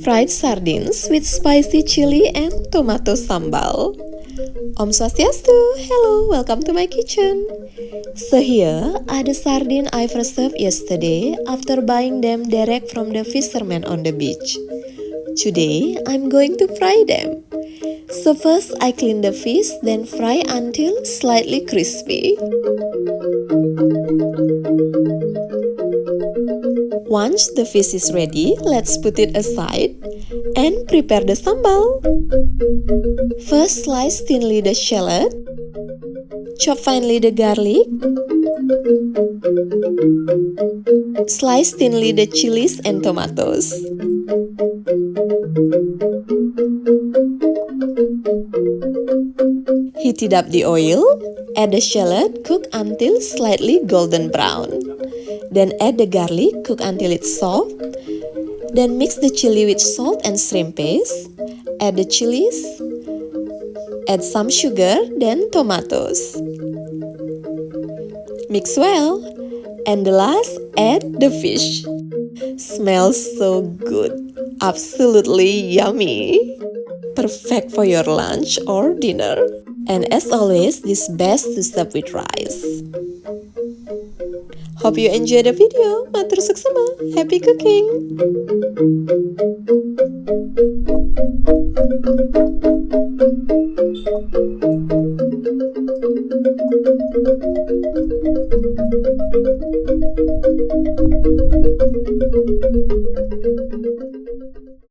Fried sardines with spicy chili and tomato sambal. Om Swastiastu! Hello, welcome to my kitchen. So here are the sardines I've reserved yesterday after buying them direct from the fisherman on the beach. Today, I'm going to fry them. So first, I clean the fish, then fry until slightly crispy. Once the fish is ready, let's put it aside and prepare the sambal. First, slice thinly the shallot, chop finely the garlic, slice thinly the chilies and tomatoes. Heat up the oil, add the shallot, cook until slightly golden brown. Then add the garlic, cook until it's soft. Then mix the chili with salt and shrimp paste. Add the chilies. Add some sugar, then tomatoes. Mix well. And the last, add the fish. Smells so good. Absolutely yummy. Perfect for your lunch or dinner. And as always, this best to serve with rice. Hope you enjoy the video. Matur suksema. Happy cooking!